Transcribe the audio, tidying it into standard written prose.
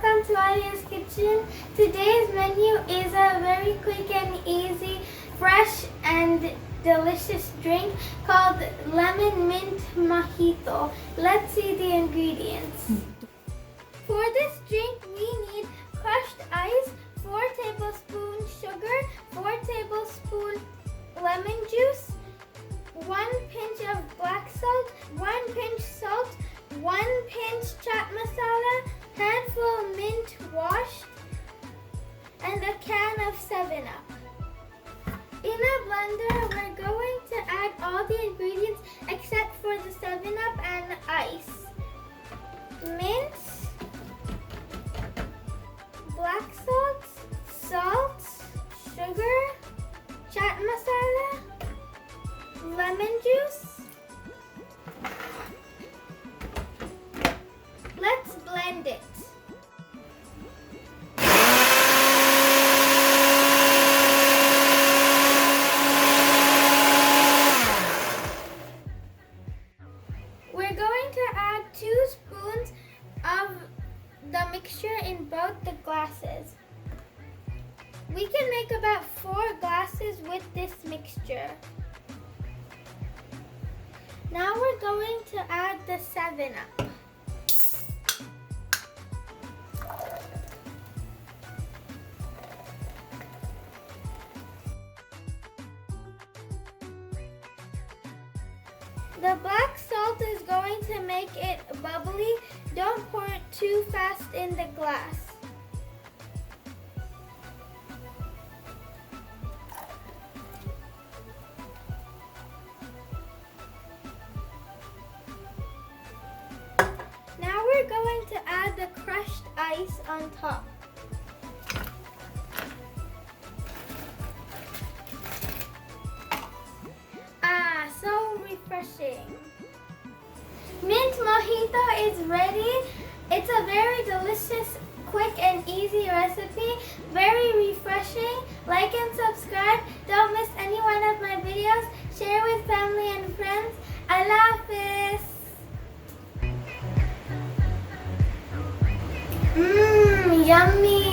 welcome to ALIYAH'S kitchen. Today's menu is a very quick and easy, fresh and delicious drink called lemon mint mojito. Let's see the ingredients. For this drink we need crushed ice, 4 tablespoons sugar, 4 tablespoons lemon juice, 1 pinch of black salt, 1 pinch salt, 1 pinch chaat masala, handful mint washed, and a can of 7-Up. In a blender, we're going to add all the ingredients except for the 7-Up and ice. Mint, black salt, salt, sugar, chaat masala, lemon juice. Let's blend it. We're going to add 2 spoons of the mixture in both the glasses. We can make about 4 glasses with this mixture. Now we're going to add the 7-Up. The black salt is going to make it bubbly. Don't pour it too fast in the glass. Now we're going to add the crushed ice on top. So refreshing. Mint mojito is ready. It's a very delicious, quick and easy recipe. Very refreshing. Like and subscribe. Don't miss any one of my videos. Share with family and friends. ALIYAH'S. Yummy.